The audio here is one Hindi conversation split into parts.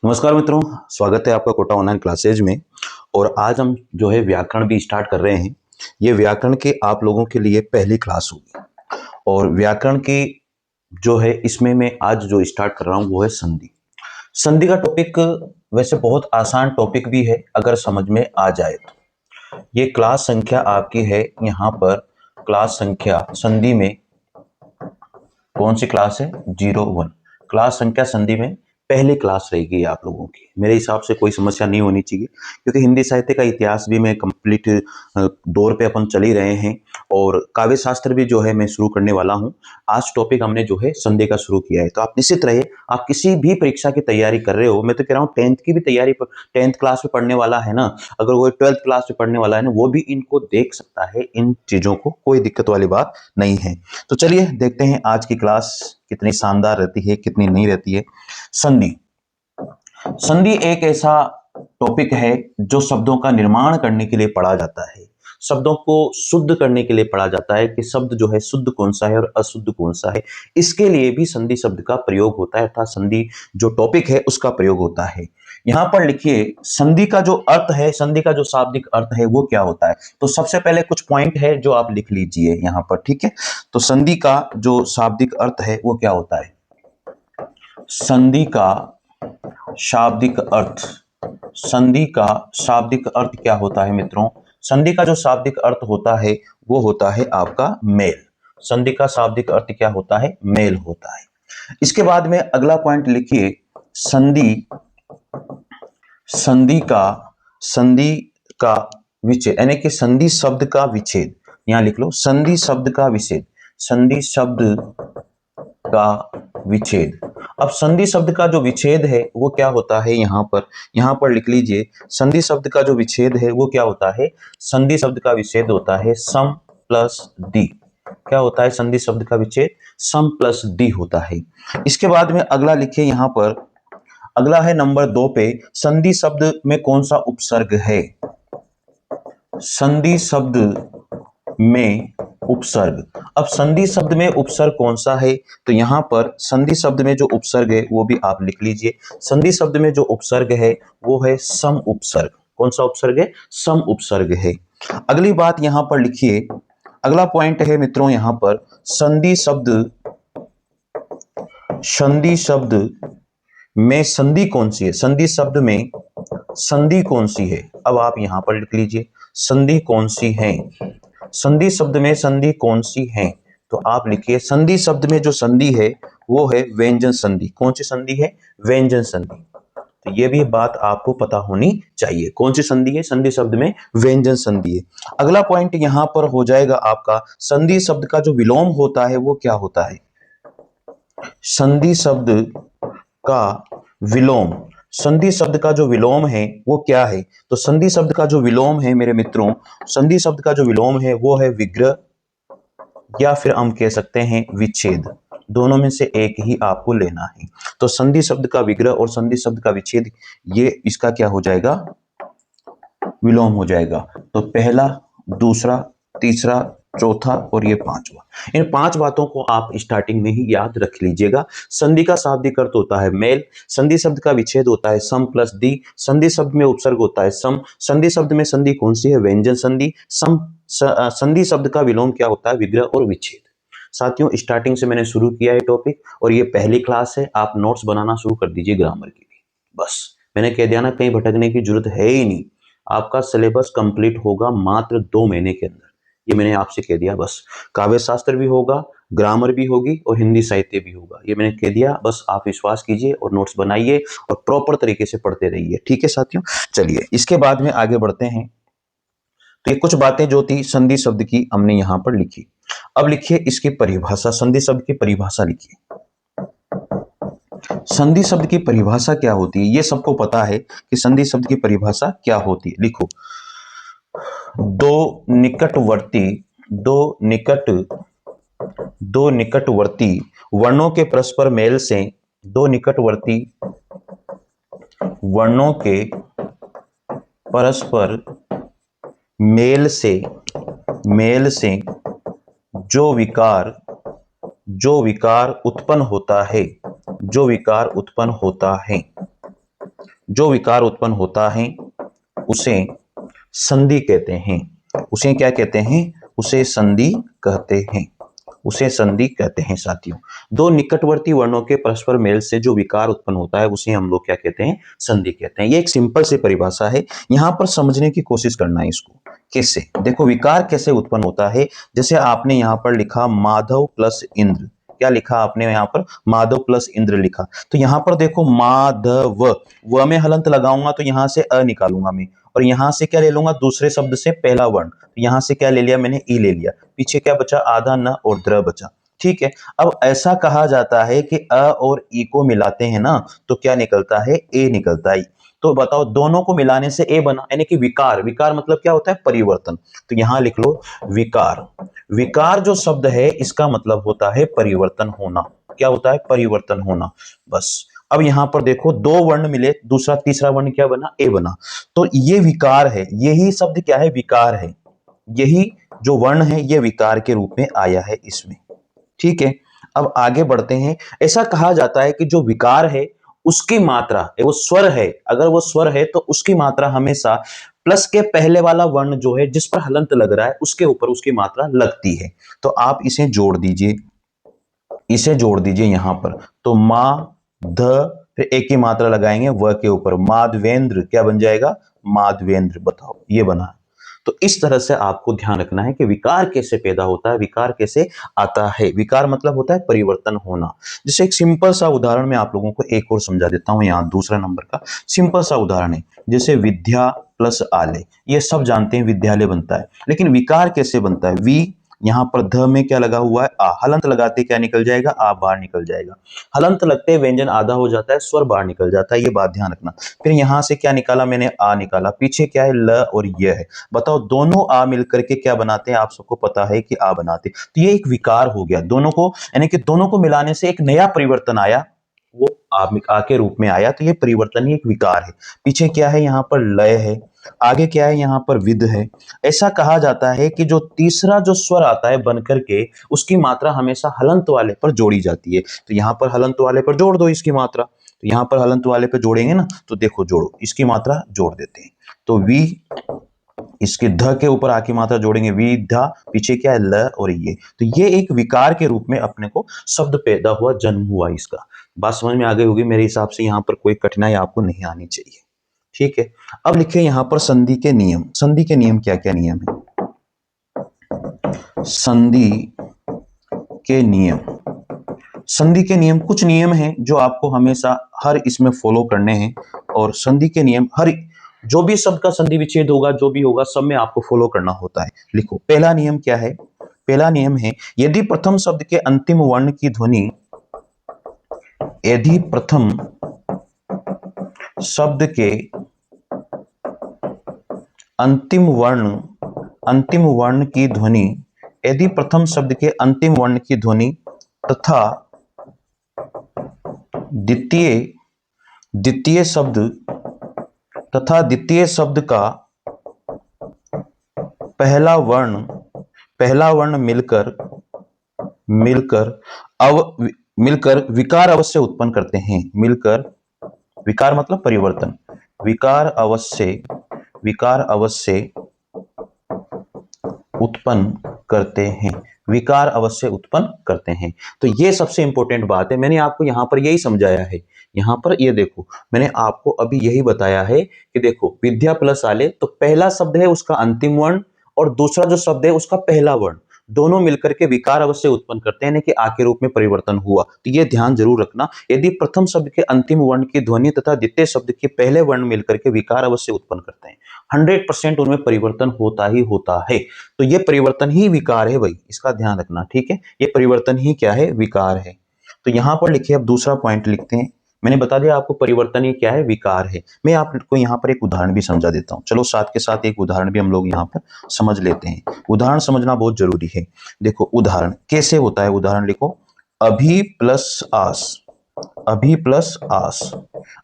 नमस्कार मित्रों, स्वागत है आपका कोटा ऑनलाइन क्लासेज में। और आज हम जो है व्याकरण भी स्टार्ट कर रहे हैं। ये व्याकरण के आप लोगों के लिए पहली क्लास होगी और व्याकरण की जो है इसमें मैं आज जो स्टार्ट कर रहा हूँ वो है संधि। संधि का टॉपिक वैसे बहुत आसान टॉपिक भी है अगर समझ में आ जाए तो। ये क्लास संख्या आपकी है यहाँ पर, क्लास संख्या संधि में कौन सी क्लास है? 01। क्लास संख्या संधि में पहली क्लास रहेगी आप लोगों की। मेरे हिसाब से कोई समस्या नहीं होनी चाहिए क्योंकि हिंदी साहित्य का इतिहास भी मैं कंप्लीट दौर पे अपन चल ही रहे हैं और काव्य शास्त्र भी जो है मैं शुरू करने वाला हूं। आज टॉपिक हमने जो है संधि का शुरू किया है, तो आप निश्चित रहे। आप किसी भी परीक्षा की तैयारी कर रहे हो, मैं तो कह रहा हूँ 10th की भी तैयारी, 10th क्लास में पढ़ने वाला है ना, अगर वो 12th क्लास में पढ़ने वाला है ना, वो भी इनको देख सकता है। इन चीजों को कोई दिक्कत वाली बात नहीं है। तो चलिए देखते हैं आज की क्लास कितनी शानदार रहती है, कितनी नहीं रहती है। संधि। संधि एक ऐसा टॉपिक है जो शब्दों का निर्माण करने के लिए पढ़ा जाता है, शब्दों को शुद्ध करने के लिए पढ़ा जाता है कि शब्द जो है शुद्ध कौन सा है और अशुद्ध कौन सा है। इसके लिए भी संधि शब्द का प्रयोग होता है, अर्थात संधि जो टॉपिक है उसका प्रयोग होता है। यहां पर लिखिए संधि का जो अर्थ है, संधि का जो शाब्दिक अर्थ है वो क्या होता है। तो सबसे पहले कुछ पॉइंट है जो आप लिख लीजिए यहां पर, ठीक है। तो संधि का जो शाब्दिक अर्थ है वो क्या होता है? संधि का शाब्दिक अर्थ, संधि का शाब्दिक अर्थ क्या होता है मित्रों? संधि का जो शाब्दिक अर्थ होता है वो होता है आपका मेल। संधि का शाब्दिक अर्थ क्या होता है? मेल होता है। इसके बाद में अगला पॉइंट लिखिए, संधि, संधि का विच्छेद, यानी कि संधि शब्द का विच्छेद। यहां लिख लो संधि शब्द का विच्छेद, संधि शब्द का विच्छेद। अब संधि शब्द का जो विच्छेद है वो क्या होता है? यहां पर लिख लीजिए संधि शब्द का जो विच्छेद है वो क्या होता है? संधि शब्द का विच्छेद होता है सम प्लस डी। क्या होता है संधि शब्द का विच्छेद? सम प्लस डी होता है। इसके बाद में अगला लिखिए, यहां पर अगला है नंबर 2 पे, संधि शब्द में कौन सा उपसर्ग है? संधि शब्द में उपसर्ग। अब संधि शब्द में उपसर्ग कौन सा है? तो यहां पर संधि शब्द में जो उपसर्ग है वो भी आप लिख लीजिए। संधि शब्द में जो उपसर्ग है वो है सम उपसर्ग। कौन सा उपसर्ग है? सम उपसर्ग है। अगली बात यहां पर लिखिए, अगला पॉइंट है मित्रों यहां पर, संधि शब्द, संधि शब्द में संधि कौन सी है? संधि शब्द में संधि कौन सी है? अब आप यहां पर लिख लीजिए संधि कौन सी है। संधि शब्द में संधि कौन सी है? तो आप लिखिए संधि शब्द में जो संधि है वो है व्यंजन संधि। कौन सी संधि है? व्यंजन संधि। तो ये भी बात आपको पता होनी चाहिए, कौन सी संधि है? संधि शब्द में व्यंजन संधि है। अगला पॉइंट यहां पर हो जाएगा आपका, संधि शब्द का जो विलोम होता है वो क्या होता है? संधि शब्द का विलोम, संधि शब्द का जो विलोम है वो क्या है? तो संधि शब्द का जो विलोम है मेरे मित्रों, संधि शब्द का जो विलोम है वो है विग्रह, या फिर हम कह सकते हैं विच्छेद। दोनों में से एक ही आपको लेना है। तो संधि शब्द का विग्रह और संधि शब्द का विच्छेद, ये इसका क्या हो जाएगा? विलोम हो जाएगा। तो पहला, दूसरा, तीसरा, चौथा और ये पांचवा, इन 5 बातों को आप स्टार्टिंग में ही याद रख लीजिएगा। संधि का शाब्दिक अर्थ होता है मेल, संधि शब्द का विच्छेद होता है सम प्लस डी, संधि शब्द में उपसर्ग होता है सम, संधि शब्द में संधि कौन सी है? व्यंजन संधि, संधि शब्द का विलोम क्या होता है? विग्रह और विच्छेद। साथियों स्टार्टिंग से मैंने शुरू किया है टॉपिक और ये पहली क्लास है, आप नोट्स बनाना शुरू कर दीजिए ग्रामर के लिए। बस मैंने कह दिया ना, कहीं भटकने की जरूरत है ही नहीं। आपका सिलेबस कंप्लीट होगा मात्र 2 महीने के अंदर, ये मैंने आपसे कह दिया। बस काव्य शास्त्र भी होगा, ग्रामर भी होगी और हिंदी साहित्य भी होगा, ये मैंने कह दिया। बस आप विश्वास कीजिए और नोट्स बनाइए और प्रॉपर तरीके से पढ़ते रहिए, ठीक है साथियों। चलिए इसके बाद में आगे बढ़ते हैं। तो ये कुछ बातें जो थी संधि शब्द की हमने यहां पर लिखी। अब लिखिए इसकी परिभाषा, संधि शब्द की परिभाषा लिखिए। संधि शब्द की परिभाषा क्या होती है? ये सबको पता है कि संधि शब्द की परिभाषा क्या होती है। लिखो, दो निकटवर्ती, दो निकटवर्ती वर्णों के परस्पर मेल से, दो निकटवर्ती वर्णों के परस्पर मेल से जो विकार उत्पन्न होता है, जो विकार उत्पन्न होता है, जो विकार उत्पन्न होता है उसे संधि कहते हैं। उसे क्या कहते हैं? उसे संधि कहते हैं। उसे संधि कहते हैं साथियों। दो निकटवर्ती वर्णों के परस्पर मेल से जो विकार उत्पन्न होता है उसे हम लोग क्या कहते हैं? संधि कहते हैं। ये एक सिंपल सी परिभाषा है, यहां पर समझने की कोशिश करना है इसको। कैसे? देखो विकार कैसे उत्पन्न होता है। जैसे आपने यहां पर लिखा माधव प्लस इंद्र, क्या लिखा आपने यहां पर? माधव प्लस इंद्र लिखा। तो यहां पर देखो माधव, व में हलंत लगाऊंगा तो यहां से अ निकालूंगा मैं, और यहां से क्या ले लूंगा? दूसरे शब्द से पहला वर्ण। तो यहां से क्या ले लिया मैंने? ई ले लिया। पीछे क्या बचा? आधा न और द्र बचा। ठीक है। अब ऐसा कहा जाता है कि अ और ई को मिलाते हैं ना तो क्या निकलता है? ए निकलता है। तो बताओ, दोनों को मिलाने से ए बना, यानी कि विकार। विकार मतलब क्या होता है? परिवर्तन। तो यहां लिख लो विकार। विकार जो शब्द है इसका मतलब होता है परिवर्तन होना। क्या होता है? परिवर्तन होना। बस। अब यहां पर देखो दो वर्ण मिले, दूसरा तीसरा वर्ण क्या बना? ए बना। तो ये विकार है। यही शब्द क्या है? विकार है। यही जो वर्ण है ये विकार के रूप में आया है इसमें। ठीक है। अब आगे बढ़ते हैं। ऐसा कहा जाता है कि जो विकार है उसकी मात्रा, वो स्वर है, अगर वो स्वर है तो उसकी मात्रा हमेशा प्लस के पहले वाला वर्ण जो है जिस पर हलंत लग रहा है उसके ऊपर उसकी मात्रा लगती है। तो आप इसे जोड़ दीजिए, इसे जोड़ दीजिए यहां पर। तो मा ध, फिर एक ही मात्रा लगाएंगे व के ऊपर, माधवेंद्र क्या बन जाएगा? माधवेंद्र। बताओ ये बना। तो इस तरह से आपको ध्यान रखना है कि विकार कैसे पैदा होता है, विकार कैसे आता है। विकार मतलब होता है परिवर्तन होना। जैसे एक सिंपल सा उदाहरण मैं आप लोगों को एक और समझा देता हूं। यहाँ दूसरा नंबर का सिंपल सा उदाहरण है, जैसे विद्या प्लस आलय। ये सब जानते हैं विद्यालय बनता है, लेकिन विकार कैसे बनता है? वी, यहां पर ध में क्या लगा हुआ है? आ। हलंत लगाते क्या निकल जाएगा? आ बाहर निकल जाएगा। हलंत लगते व्यंजन आधा हो जाता है, स्वर बाहर निकल जाता है, ये बात ध्यान रखना। फिर यहां से क्या निकाला मैंने? आ निकाला। पीछे क्या है? ल और य है। बताओ दोनों आ मिलकर के क्या बनाते हैं? आप सबको पता है कि आ बनाते। तो ये एक विकार हो गया। दोनों को, यानी कि दोनों को मिलाने से एक नया परिवर्तन आया, वो आ के रूप में आया। तो ये परिवर्तन ही एक विकार है। पीछे क्या है? यहाँ पर लय है। आगे क्या है? यहाँ पर विद है। ऐसा कहा जाता है कि जो तीसरा जो स्वर आता है बनकर के, उसकी मात्रा हमेशा हलंत वाले पर जोड़ी जाती है। तो यहाँ पर हलंत वाले पर जोड़ दो इसकी मात्रा। तो यहाँ पर हलंत वाले पर जोड़ेंगे ना, तो देखो जोड़ो, इसकी मात्रा जोड़ देते हैं। तो वी, इसके ध के ऊपर आकी मात्रा जोड़ेंगे विधा, पीछे क्या है? ल और ये। तो ये एक विकार के रूप में अपने को शब्द पैदा हुआ, जन्म हुआ इसका। बात समझ में आ गई होगी मेरे हिसाब से। यहाँ पर कोई कठिनाई आपको नहीं आनी चाहिए। ठीक है। अब लिखे यहाँ पर संधि के नियम। संधि के नियम क्या क्या नियम है? संधि के नियम। संधि के नियम, कुछ नियम हैं जो आपको हमेशा हर इसमें फॉलो करने हैं। और संधि के नियम हर जो भी शब्द का संधि विच्छेद होगा, जो भी होगा, सब में आपको फॉलो करना होता है। लिखो पहला नियम क्या है? पहला नियम है, यदि प्रथम शब्द के अंतिम वर्ण की ध्वनि, यदि प्रथम शब्द के अंतिम वर्ण की ध्वनि, यदि प्रथम शब्द के अंतिम वर्ण की ध्वनि तथा द्वितीय शब्द का पहला वर्ण मिलकर विकार अवश्य उत्पन्न करते हैं। मिलकर, विकार मतलब परिवर्तन, विकार अवश्य उत्पन्न करते हैं। विकार अवश्य उत्पन्न करते हैं। तो ये सबसे इंपॉर्टेंट बात है। मैंने आपको यहां पर यही समझाया है। यहां पर ये देखो, मैंने आपको अभी यही बताया है कि देखो विद्या प्लस आले, तो पहला शब्द है उसका अंतिम वर्ण और दूसरा जो शब्द है उसका पहला वर्ण, दोनों मिलकर के विकार अवश्य उत्पन्न करते हैं कि आ के रूप में परिवर्तन हुआ। तो ये ध्यान जरूर रखना, यदि प्रथम शब्द के अंतिम वर्ण की ध्वनि तथा द्वितीय शब्द के पहले वर्ण मिलकर के विकार अवश्य उत्पन्न करते हैं, 100% उनमें परिवर्तन होता ही होता है। तो ये परिवर्तन ही विकार है भाई, इसका ध्यान रखना। ठीक है। ये परिवर्तन ही क्या है? विकार है। तो यहां पर लिखिए, अब दूसरा पॉइंट लिखते हैं। मैंने बता दिया आपको परिवर्तन ही क्या है? विकार है। मैं आपको यहाँ पर एक उदाहरण भी समझा देता हूँ। चलो साथ के साथ एक उदाहरण भी हम लोग यहाँ पर समझ लेते हैं। उदाहरण समझना बहुत जरूरी है। देखो उदाहरण कैसे होता है। उदाहरण लिखो, अभी प्लस आस, अभी प्लस आस।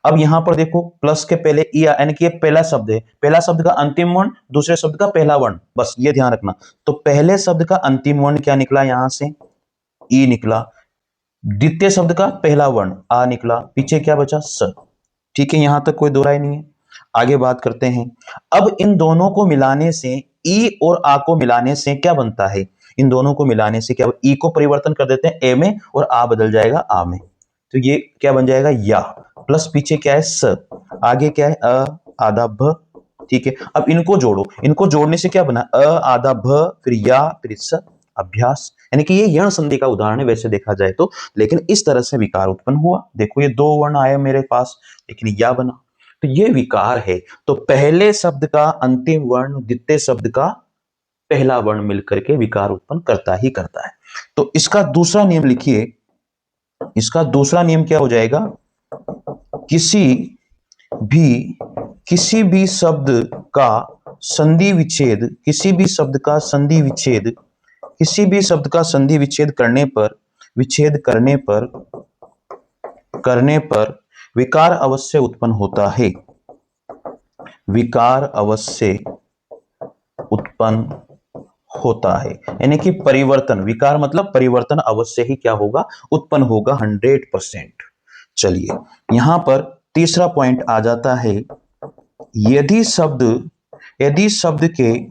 अब यहां पर देखो प्लस के पहले ई, यानी कि ये पहला शब्द है, पहला शब्द का अंतिम वर्ण, दूसरे शब्द का पहला वर्ण, बस ये ध्यान रखना। तो पहले शब्द का अंतिम वर्ण क्या निकला? यहां से ई निकला। द्वितीय शब्द का पहला वर्ण आ निकला। पीछे क्या बचा? स। ठीक है, यहां तक कोई दो राय नहीं है। आगे बात करते हैं। अब इन दोनों को मिलाने से, ई और आ को मिलाने से क्या बनता है? इन दोनों को मिलाने से क्या, ई को परिवर्तन कर देते हैं ए में और आ बदल जाएगा आ में, तो ये क्या बन जाएगा? या। प्लस पीछे क्या है? स। आगे क्या है? अ आधा भ। ठीक है, अब इनको जोड़ो, इनको जोड़ने से क्या बना? अ आधा भ फिर या फिर स, अभ्यास। यानी कि ये यण संधि का उदाहरण है वैसे देखा जाए तो, लेकिन इस तरह से विकार उत्पन्न हुआ। देखो ये दो वर्ण आए मेरे पास, लेकिन या बना, तो ये विकार है। तो पहले शब्द का अंतिम वर्ण द्वितीय शब्द का पहला वर्ण मिलकर के विकार उत्पन्न करता ही करता है। तो इसका दूसरा नियम लिखिए। इसका दूसरा नियम क्या हो जाएगा? किसी भी शब्द का संधि विच्छेद, किसी भी शब्द का संधि विच्छेद, किसी भी शब्द का संधि विच्छेद करने पर विकार अवश्य उत्पन्न होता है। विकार अवश्य उत्पन्न होता है, यानी कि परिवर्तन, विकार मतलब परिवर्तन अवश्य ही क्या होगा? उत्पन्न होगा 100%। चलिए यहां पर तीसरा पॉइंट आ जाता है। यदि शब्द के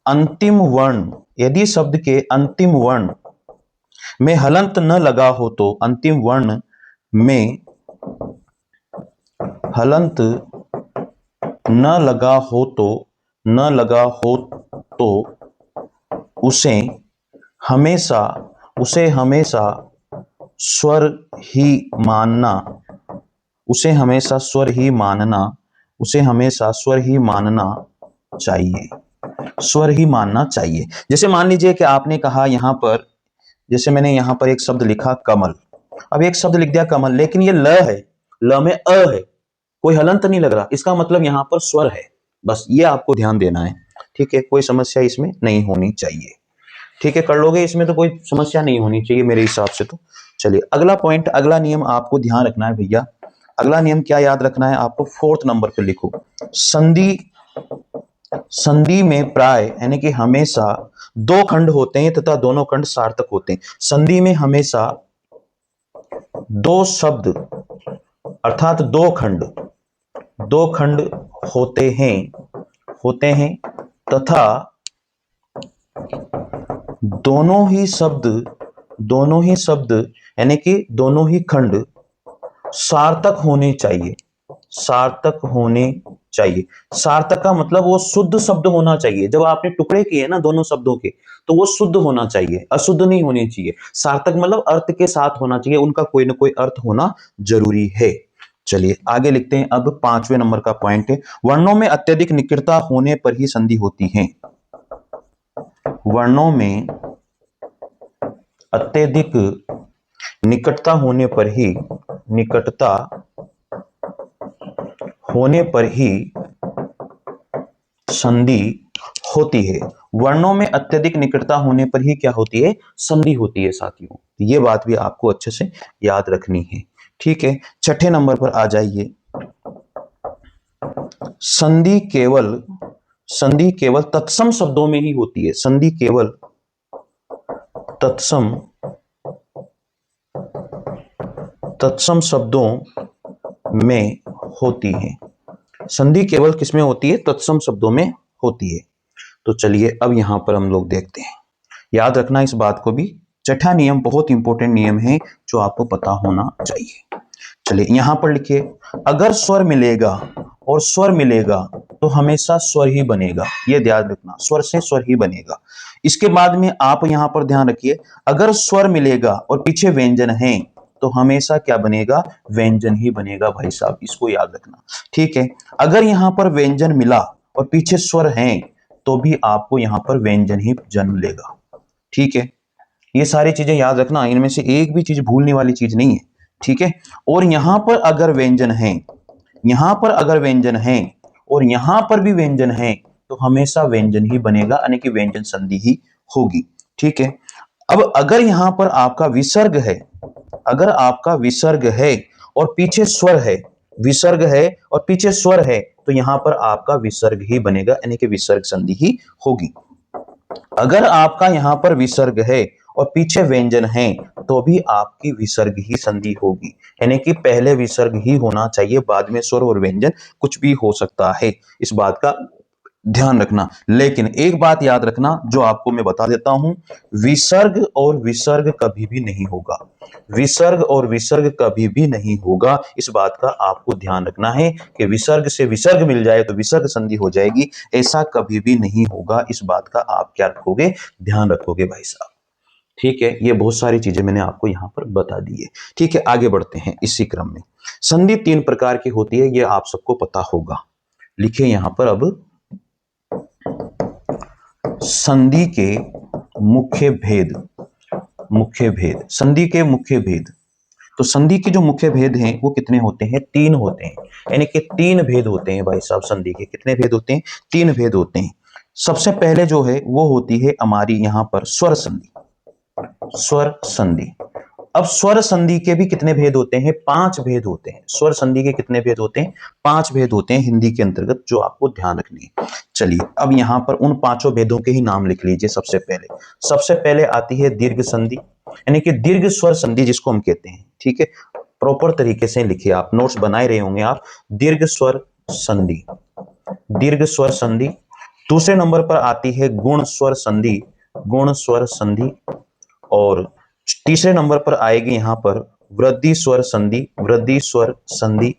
अंतिम वर्ण, यदि शब्द के अंतिम वर्ण में हलंत न लगा हो तो, अंतिम वर्ण में हलंत न लगा हो तो उसे हमेशा स्वर ही मानना, उसे हमेशा स्वर ही मानना चाहिए, स्वर ही मानना चाहिए। जैसे मान लीजिए कि आपने कहा यहां पर, जैसे मैंने यहां पर एक शब्द लिखा कमल, अब एक शब्द लिख दिया कमल, लेकिन ये ल है, ल में अ है, कोई हलंत नहीं लग रहा, इसका मतलब यहां पर स्वर है। बस ये आपको ध्यान देना है। ठीक है, कोई समस्या इसमें नहीं होनी चाहिए। ठीक है, कर लोगे, इसमें तो कोई समस्या नहीं होनी चाहिए मेरे हिसाब से तो। चलिए अगला पॉइंट, अगला नियम आपको ध्यान रखना है भैया। अगला नियम क्या याद रखना है आपको? 4th नंबर पे लिखो। संधि में प्राय, यानी कि हमेशा दो खंड होते हैं तथा दोनों खंड सार्थक होते हैं। संधि में हमेशा दो शब्द अर्थात दो खंड होते हैं तथा दोनों ही शब्द यानी कि दोनों ही खंड सार्थक होने चाहिए। सार्थक का मतलब वो शुद्ध शब्द होना चाहिए। जब आपने टुकड़े किए ना दोनों शब्दों के, तो वो शुद्ध होना चाहिए, अशुद्ध नहीं होनी चाहिए। सार्थक मतलब अर्थ के साथ होना चाहिए, उनका कोई ना कोई अर्थ होना जरूरी है। चलिए आगे लिखते हैं। अब 5वें नंबर का पॉइंट है, वर्णों में अत्यधिक निकटता होने पर ही संधि होती है। वर्णों में अत्यधिक निकटता होने पर ही संधि होती है। वर्णों में अत्यधिक निकटता होने पर ही क्या होती है? संधि होती है साथियों। ये बात भी आपको अच्छे से याद रखनी है। ठीक है, 6ठे नंबर पर आ जाइए। संधि केवल तत्सम शब्दों में ही होती है। संधि केवल तत्सम शब्दों में होती है। संधि केवल किसमें होती है? तत्सम शब्दों में होती है। तो चलिए अब यहां पर हम लोग देखते हैं। याद रखना इस बात को भी। 6ठा नियम बहुत इंपॉर्टेंट नियम है जो आपको पता होना चाहिए। चलिए यहां पर लिखिए, अगर स्वर मिलेगा तो हमेशा स्वर ही बनेगा। ये ध्यान रखना, स्वर से स्वर ही बनेगा। इसके बाद में आप यहां पर ध्यान रखिए, अगर स्वर मिलेगा और पीछे व्यंजन है तो हमेशा क्या बनेगा? व्यंजन ही बनेगा भाई साहब, इसको याद रखना। ठीक है, अगर यहां पर व्यंजन मिला और पीछे स्वर है तो भी आपको यहां पर व्यंजन ही जन्म लेगा। ठीक है, ये सारी चीजें याद रखना, इनमें से एक भी चीज भूलने वाली चीज नहीं है। ठीक है, और यहां पर अगर व्यंजन है और यहां पर भी व्यंजन है तो हमेशा व्यंजन ही बनेगा, यानी कि व्यंजन संधि ही होगी। ठीक है, अब अगर यहां पर आपका विसर्ग है और पीछे स्वर है, तो यहां पर आपका विसर्ग ही बनेगा, यानी कि विसर्ग संधि ही होगी। अगर आपका यहां पर विसर्ग है और पीछे व्यंजन है तो भी आपकी विसर्ग ही संधि होगी, यानी कि पहले विसर्ग ही होना चाहिए, बाद में स्वर और व्यंजन कुछ भी हो सकता है, इस बात का ध्यान रखना। लेकिन एक बात याद रखना जो आपको मैं बता देता हूं, विसर्ग और विसर्ग कभी भी नहीं होगा, विसर्ग और विसर्ग कभी भी नहीं होगा, इस बात का आपको ध्यान रखना है कि विसर्ग से विसर्ग मिल जाए तो विसर्ग संधि हो जाएगी, ऐसा कभी भी नहीं होगा, इस बात का आप क्या रखोगे, ध्यान रखोगे भाई साहब। ठीक है, ये बहुत सारी चीजें मैंने आपको यहां पर बता दी है। ठीक है, आगे बढ़ते हैं इसी क्रम में। संधि 3 प्रकार की होती है, ये आप सबको पता होगा। लिखिए यहां पर अब संधि के मुख्य भेद, मुख्य भेद, संधि के मुख्य भेद। तो संधि के जो मुख्य भेद हैं वो कितने होते हैं, 3 होते हैं, यानी कि 3 भेद होते हैं भाई साहब। संधि के कितने भेद होते हैं, 3 भेद होते हैं। सबसे पहले जो है वो होती है हमारी यहां पर स्वर संधि, स्वर संधि। अब स्वर संधि के भी कितने भेद होते हैं, 5 भेद होते हैं। स्वर संधि के कितने भेद होते हैं, 5 भेद होते हैं हिंदी के अंतर्गत, जो आपको ध्यान रखनी है। चलिए अब यहां पर उन 5 भेदों के ही नाम लिख लीजिए। सबसे पहले आती है दीर्घ संधि, यानी कि दीर्घ स्वर संधि जिसको हम कहते हैं। ठीक है, प्रॉपर तरीके से लिखिए, आप नोट्स बना रहे होंगे आप। दीर्घ स्वर संधि, दीर्घ स्वर संधि। दूसरे नंबर पर आती है गुण स्वर संधि, गुण स्वर संधि। और तीसरे नंबर पर आएगी यहां पर वृद्धि स्वर संधि, वृद्धि स्वर संधि।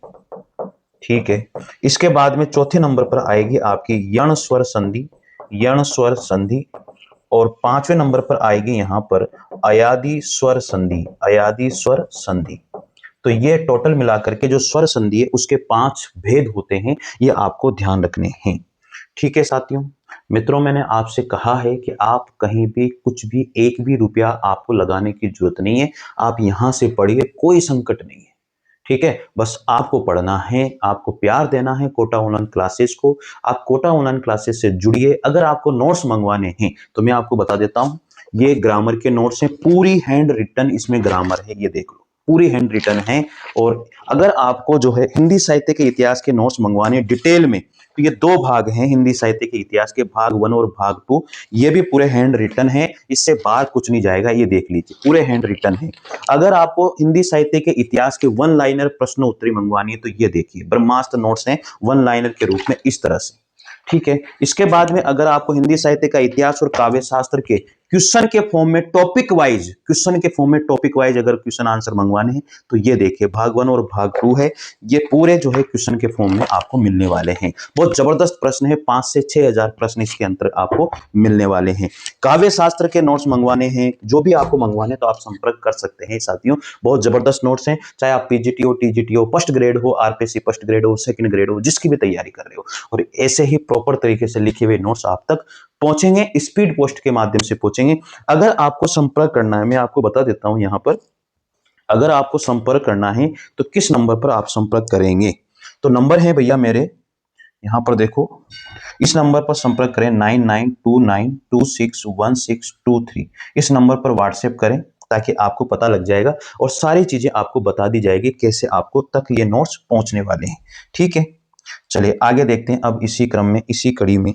ठीक है, इसके बाद में चौथे नंबर पर आएगी आपकी यण स्वर संधि, यण स्वर संधि। और 5वें नंबर पर आएगी यहां पर अयादि स्वर संधि, अयादि स्वर संधि। तो ये टोटल मिलाकर के जो स्वर संधि है उसके 5 भेद होते हैं, ये आपको ध्यान रखने हैं। ठीक है साथियों, मित्रों, मैंने आपसे कहा है कि आप कहीं भी कुछ भी एक भी रुपया आपको लगाने की जरूरत नहीं है, आप यहां से पढ़िए, कोई संकट नहीं है। ठीक है, बस आपको पढ़ना है, आपको प्यार देना है कोटा ऑनलाइन क्लासेस को। आप कोटा ऑनलाइन क्लासेस से जुड़िए। अगर आपको नोट्स मंगवाने हैं तो मैं आपको बता देता हूं, ये ग्रामर के नोट्स हैं, पूरी हैंड रिटन इसमें ग्रामर है, ये देख लो, पूरी हैंड रिटन है। और अगर आपको जो है हिंदी साहित्य के इतिहास के नोट्स मंगवाने डिटेल में, तो ये 2 भाग हैं हिंदी साहित्य के इतिहास के, भाग 1 और भाग 2। ये भी पूरे हैंड रिटन है, इससे बाहर कुछ नहीं जाएगा, ये देख लीजिए, पूरे हैंड रिटन है। अगर आपको हिंदी साहित्य के इतिहास के 1 लाइनर प्रश्न उत्तरी मंगवानी है तो ये देखिए, ब्रह्मास्त्र नोट्स हैं 1 लाइनर के रूप में, इस तरह से। ठीक है, इसके बाद में अगर आपको हिंदी साहित्य का इतिहास और काव्य शास्त्र के क्वेश्चन के फॉर्म में टॉपिक वाइज, क्वेश्चन के फॉर्म में टॉपिक वाइज अगर क्वेश्चन आंसर मंगवाने हैं तो ये देखिए, भाग 1 और भाग 2 है, ये पूरे जो है क्वेश्चन के फॉर्म में आपको मिलने वाले हैं। बहुत जबरदस्त प्रश्न है, 5 से 6 हजार प्रश्न इसके अंतर आपको मिलने वाले हैं। काव्य शास्त्र के नोट्स मंगवाने हैं, जो भी आपको मंगवाने तो आप संपर्क कर सकते हैं साथियों, बहुत जबरदस्त नोट्स हैं। चाहे आप पीजीटी हो, टीजीटी हो, फर्स्ट ग्रेड हो, आरपीसी फर्स्ट ग्रेड हो, सेकंड ग्रेड हो, जिसकी भी तैयारी कर रहे हो, और ऐसे ही प्रॉपर तरीके से लिखे हुए नोट्स आप तक पहुंचेंगे, स्पीड पोस्ट के माध्यम से पहुंचेंगे। अगर आपको संपर्क करना है, मैं आपको बता देता हूं यहां पर, अगर आपको संपर्क करना है तो किस नंबर पर आप संपर्क करेंगे, तो नंबर है भैया मेरे यहां पर देखो, इस नंबर पर संपर्क करें 9929261623। इस नंबर पर व्हाट्सएप करें ताकि आपको पता लग जाएगा और सारी चीजें आपको बता दी जाएगी कैसे आपको तक ये नोट्स पहुंचने वाले हैं। ठीक है, चलिए आगे देखते हैं अब इसी क्रम में, इसी कड़ी में